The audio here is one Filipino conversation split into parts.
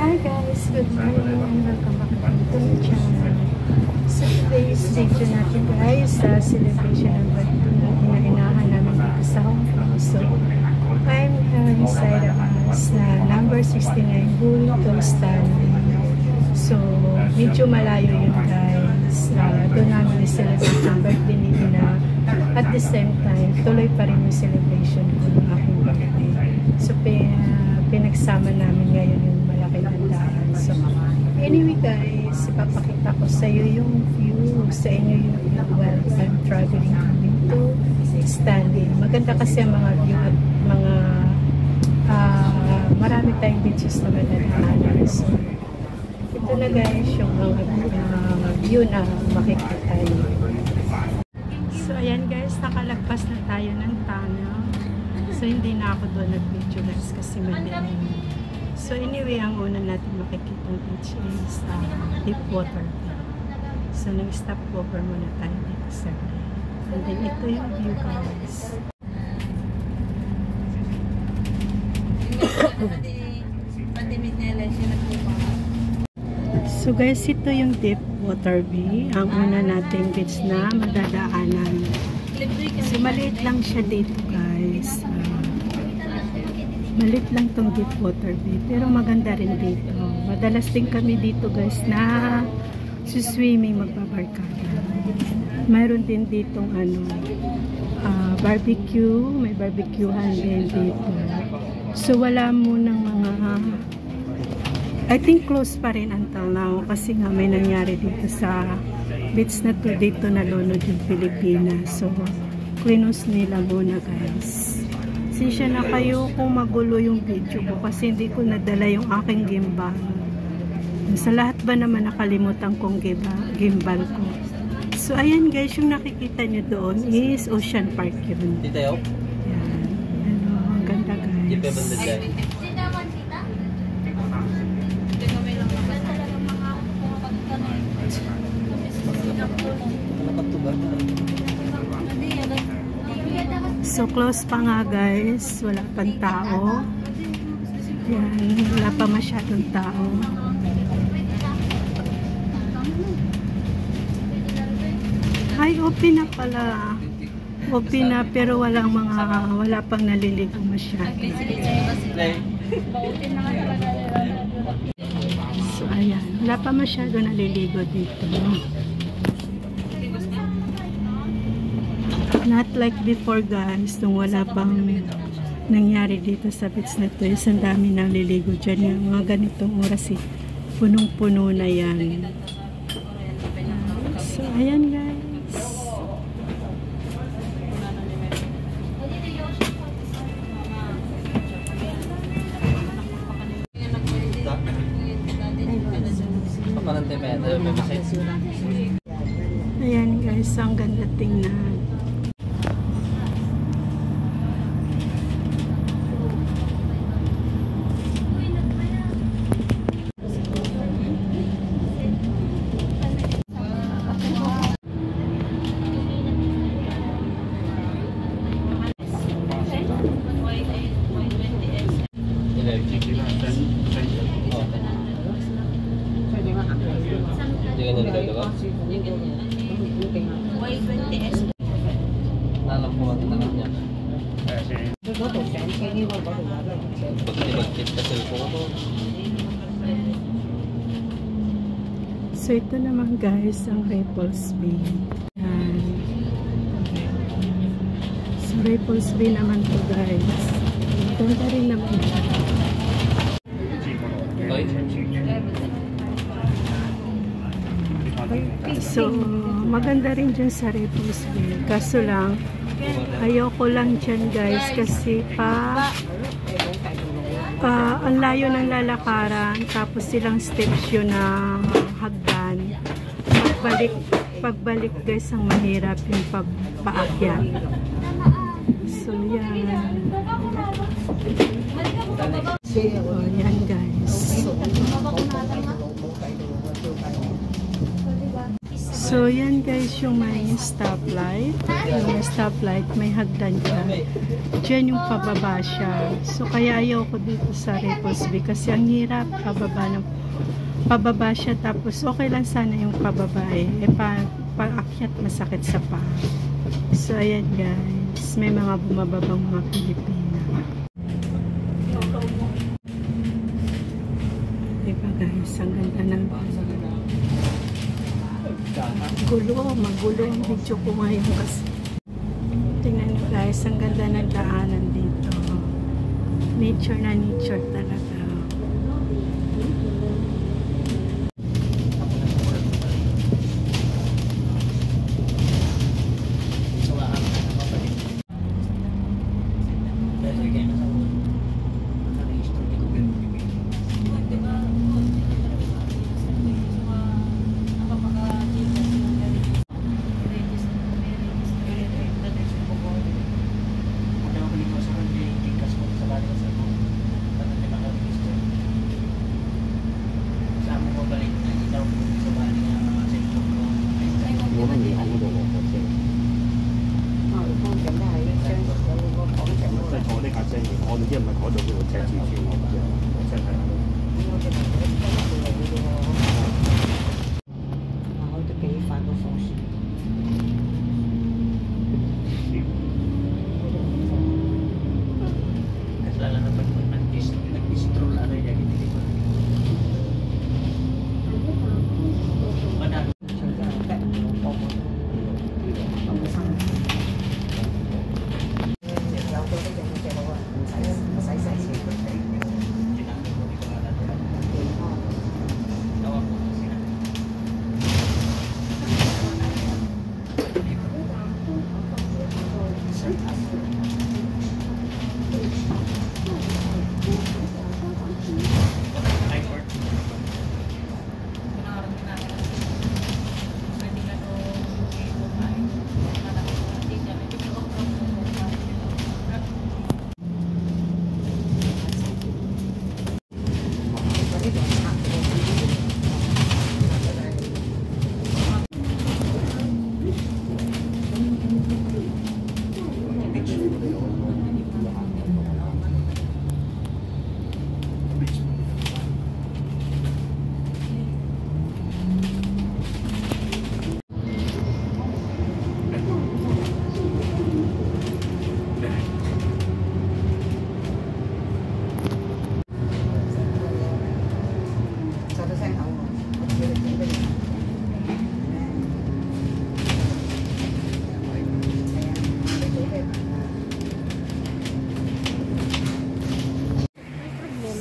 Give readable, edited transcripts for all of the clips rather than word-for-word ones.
Hi guys, good morning and welcome back to my channel. So today's video natin guys sa celebration ng birthday natin na inahan namin dito sa Hong Kong. So I'm inside a house na number 69 Bull Stanley. So medyo malayo yun guys. Doon namin i-celebrate ang birthday ni Ina. At the same time, tuloy pa rin yung celebration ko ng aking birthday. So pinagsama namin ngayon yung malaking handaan. So anyway guys, ipapakita ko sa iyo yung view, sa inyo yung view while I'm traveling to Stanley. Maganda kasi ang mga view at mga marami tayong beaches na madadaanan. So ito na guys yung mga view na makikita tayo. So ayan guys, nakalagpas na tayo ng tunnel. So hindi na ako doon nag-video guys kasi madilim. So anyway, ang una natin makikita ng beach is Deepwater Bay. So nag-stop over muna tayo dito sa bay. And then ito yung view guys. So guys, ito yung Deepwater Bay. Ang una nating beach na madadaanan. So maliit lang siya dito guys. Maliit lang tong Deepwater Bay. Pero maganda rin dito. Madalas din kami dito guys na swimming, magbabarkada. Mayroon din ditong barbecue. May barbecuehan din dito. So wala munang mga I think close pa rin until now kasi nga may nangyari dito sa beach na to, dito nalunod yung Pilipinas. So cleanus nila muna guys. Sisya na kayo kung magulo yung video ko kasi hindi ko nadala yung aking gimbal. Sa lahat ba naman nakalimutan kong gimbal ko. So ayan guys, yung nakikita nyo doon is Ocean Park yun. Dito yun? Yan. Ang ganda guys. So close pa nga guys, wala pang tao. Yan, wala pa masyadong tao. Ay, open na pala. Open na pero wala pang naliligo masyado. So ayan, wala pa masyado naliligo dito. Not like before guys, nung wala pang nangyari dito sa beach na to, ang dami nang liligo dyan. Yung mga ganitong oras punong-puno na yan. So ayan guys. Ayan guys, ang ganda tingnan. So ito naman guys ang Ripples Bay. Yan. So Ripples Bay naman to guys. Ganda rin naman siya. So maganda rin dyan sa Ripples Bay. Kaso lang ayoko lang dyan guys kasi ang layo ng lalakaran tapos silang steps yun na hagdan. Pagbalik guys ang mahirap yung pagpaakyat. So yan. So yan guys. So So, yan guys, yung may stoplight. Yung may stoplight, may hagdan dyan. Diyan yung pababa siya. So, kaya ayoko dito sa Repulse Bay kasi ang hirap pababa siya. Tapos, okay lang sana yung pababa eh. Pag-akyat masakit sa paa. So, ayan guys. May mga bumababang mga Pilipina. Diba guys, ang ganda ng magulo ang video ko ngayon kasi tingnan nyo guys, ang ganda ng daanan dito. Nature na nature talaga.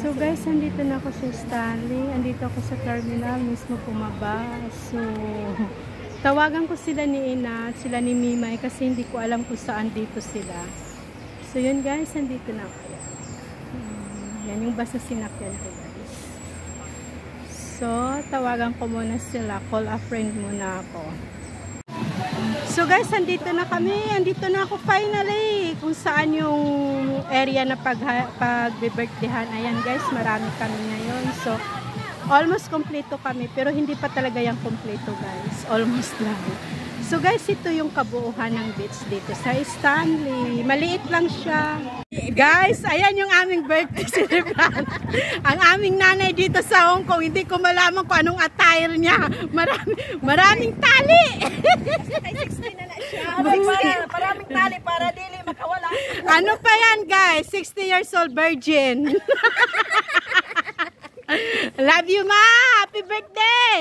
So guys, andito na ako sa Stanley. Andito ako sa terminal, mismo pumaba. So, tawagan ko sila ni Ina at sila ni Mimay kasi hindi ko alam kung saan dito sila. So yun guys, andito na ako. Yan yung basta sinakyan ko guys. So, tawagan ko muna sila. Call a friend muna ako. So guys, andito na kami. Andito na ako finally. Kung saan yung area na pag-birthdayhan. Ayan guys, marami kami ngayon. So, almost kompleto kami. Pero hindi pa talaga yung kompleto guys. Almost lang. So guys, ito yung kabuuhan ng beach dito sa Stanley. Maliit lang siya. Guys, ayan yung aming birthday celebrant. Ang aming nanay dito sa Hong Kong. Hindi ko malaman kung anong attire niya. Maraming tali. Maraming tali para dili makawala. Ano pa yan guys? 60 years old virgin. Love you ma! Happy birthday!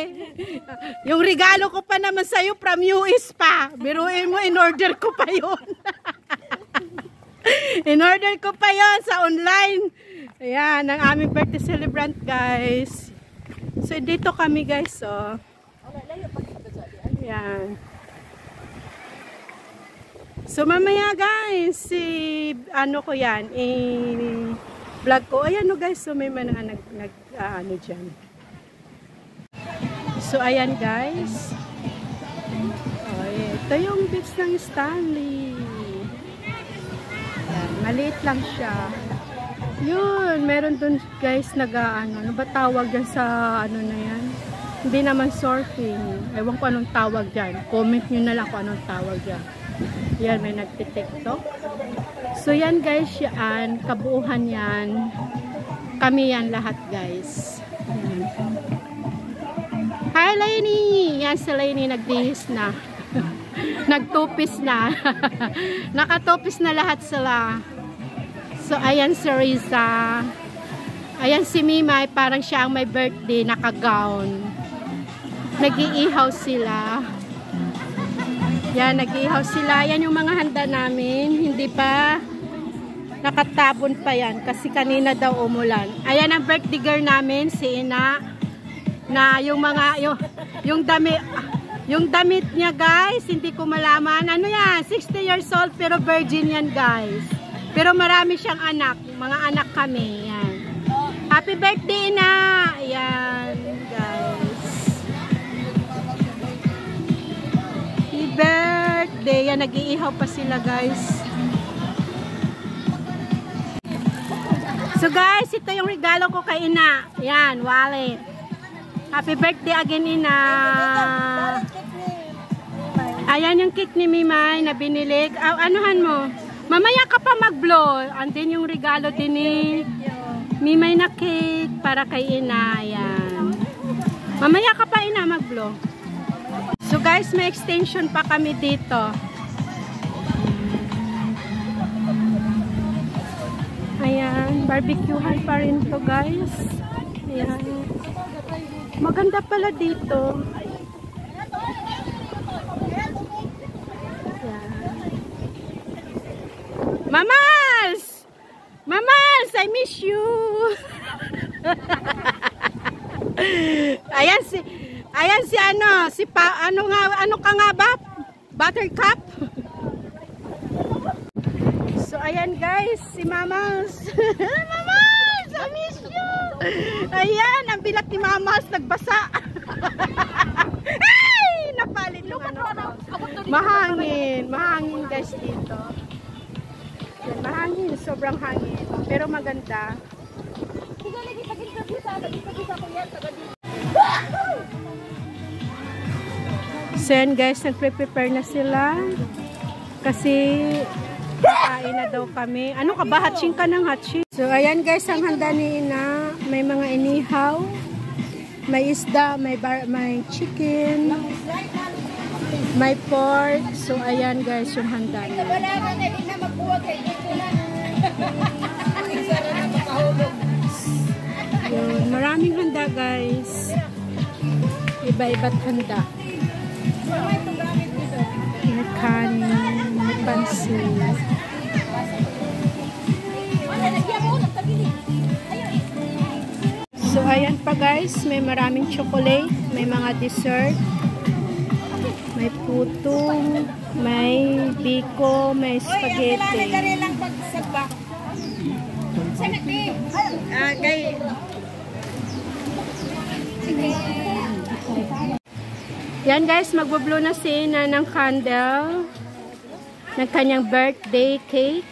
Yung regalo ko pa naman sa'yo from US pa. Biruin mo, in-order ko pa yun. In-order ko pa yun sa online. Ayan, ang aming birthday celebrant guys. So dito kami guys. Oh. Ayan. So mamaya guys, ano ko yan, vlog ko. Ayan no guys, so may mga ano dyan. So ayan guys. Oh, ito yung beach ng Stanley. Ayan, maliit lang siya. Yun, meron dun guys ano ba tawag yan sa ano na yan? Hindi naman surfing. Ewan ko anong tawag dyan. Comment nyo na lang kung anong tawag dyan. Yan, may nagtitiktok. So yan guys, yan. Kabuuhan yan. Kami yan lahat guys. Yan. Hi Lainey! Yan si Lainey nagdihis na. Nagtupis na. Nakatupis na lahat sila. So ayan si Riza. Ayan si Mimay, parang siya ang may birthday, naka-gown. Nag-iihaw sila. Yan, nag-iihaw sila. Yan yung mga handa namin. Hindi pa nakatabon pa yan kasi kanina daw umulan. Ayan ang birthday girl namin, si Ina. Na yung mga, yung damit niya guys, hindi ko malaman. Ano yan? 60 years old pero virgin yan guys. Pero marami siyang anak. Mga anak kami. Yan. Happy birthday na! Ayan, guys. Happy birthday! Yan, nag-iihaw pa sila, guys. So, guys, ito yung regalo ko kay Ina. Yan, wallet. Happy birthday again, Ina. Ayan yung cake ni Mimay na binili. Anuhan mo? Mamaya ka pa mag-blow. Andin yung regalo din ni Mimay na cake para kay Ina. Ayan. Mamaya ka pa Ina mag-blow. So guys, may extension pa kami dito. Ayan. Barbecuehan pa rin to guys. Ayan. Maganda pala dito. Ayan. Mamas! Mamas, I miss you. Ayan si ano, ano ka nga ba? Buttercup. So ayan guys, si Mamas. Mamas, I miss you. Ayan, ang bilat ni Mamas nagbasa. Ay, napalit yung ano. Mahangin guys dito. Mahangin, sobrang hangin. Pero maganda. So yan guys, nagpe-prepare na sila. Kasi kakain na daw kami. Ano ka ba? Hatching ka ng hatching. So ayan guys, ang handa ni Ina. May mga inihaw. May isda, may chicken. May pork. So ayan guys, yung handa niya. Yun, maraming handa guys. Iba-iba't handa. May kanin, may pansit. So ayan pa guys, may maraming chocolate, may mga dessert. May puto, may biko, may spaghetti. Yan guys, magbublow na si Ina ng candle ng kanyang birthday cake.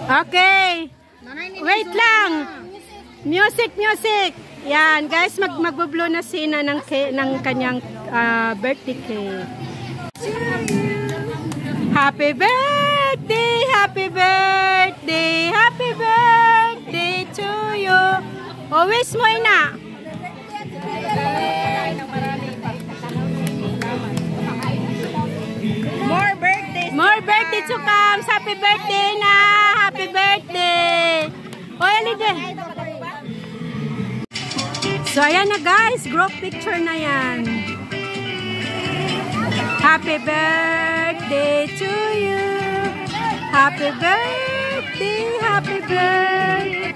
Okay. Wait lang. Music. Yan, guys, magbublow na si Ina ng kanyang birthday cake. Happy birthday, happy birthday, happy birthday to you. O, wish mo, Ina. More birthday to come. Happy birthday, Ina. Happy birthday. O, Elide. So, ayan na guys. Group picture na yan. Happy birthday to you. Happy birthday, happy birthday.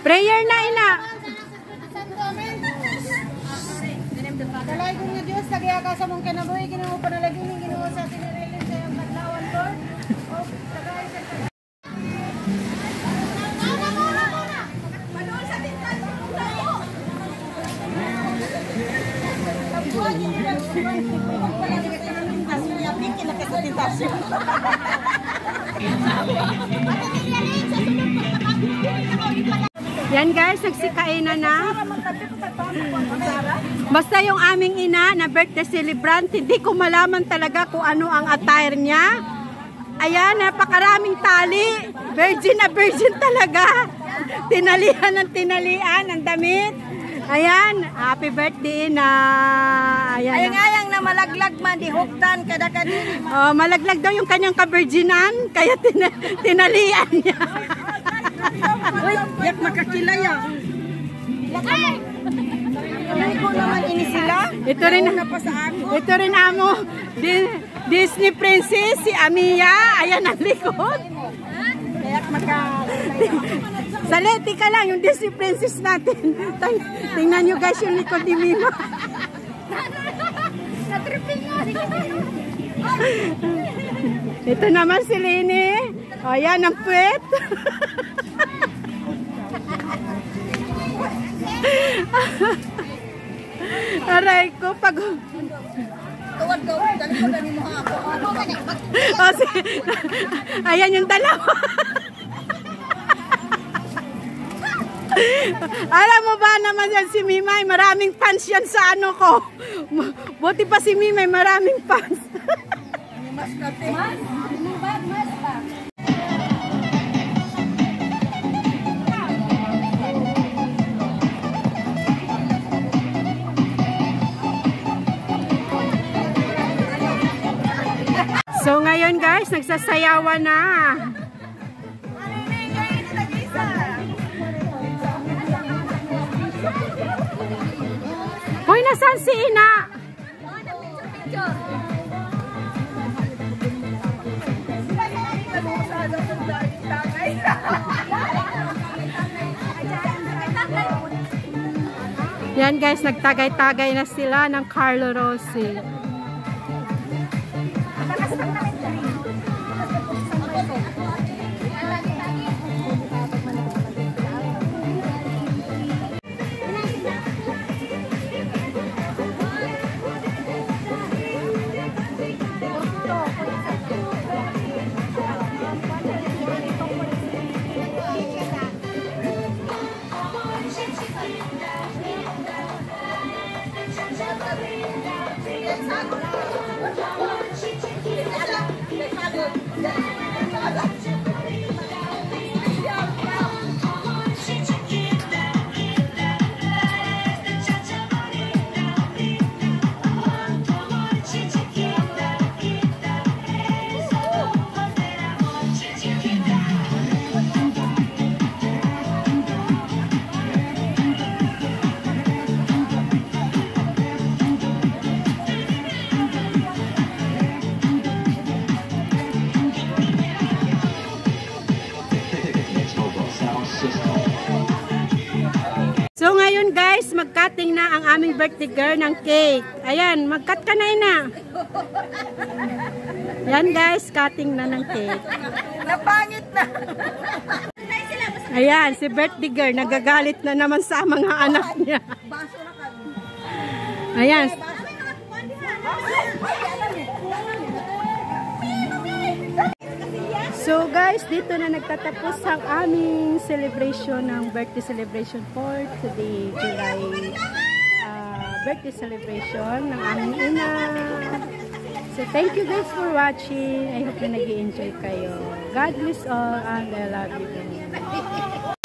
Prayer na Ina. Kalay ko nga Diyos, tagaya ka sa mong kinabuhi, ginawa pa nalagin, ginawa sa atin nililin sa iyong kadlawan, Lord. Yan guys, nagsikainan na. Basta yung aming ina na birthday celebrant, hindi ko malaman talaga kung ano ang attire niya. Ayan, napakaraming tali. Virgin na virgin talaga. Tinalian ng tinalian, ang damit. Ayan, happy birthday na. Ayan. Ayang na malaglag man, di huktan kada kadiri. Oh, malaglag daw yung kanyang kavirginan, kaya tinalian niya. Uy, yak makakilaya. Ay ko naman ini sila. Ito rin Ito rin amo Disney princess si Amia. Ayan ang likod. Yak Saleti ka lang yung Disney princess natin. Tingnan nyo guys yung likod ni Mima. Ito naman si Lini. Ayan ang puwet. Aray ko pag tuwad ko, dali mo ako. Ayan yung dalawa. Alam mo ba naman yan si Mimay, maraming fans yan sa ano ko. Buti pa si Mimay, maraming fans. Mas kate. Mas ba? So ngayon guys, nagsasayawan na. Hoy, nasaan si Ina? Yan guys, nagtagay-tagay na sila ng Carlo Rossi. So ngayon guys, mag-cutting na ang aming birthday girl ng cake. Ayan, mag-cut ka na Ina. Yan guys, cutting na ng cake. Napangit na. Ayan, si birthday girl, nagagalit na naman sa mga anak niya. Ayan. So guys, dito na nagtatapos ang aming celebration ng birthday celebration for today, July birthday celebration ng aming ina. So thank you guys for watching. I hope na nag-i-enjoy kayo. God bless all and I love you.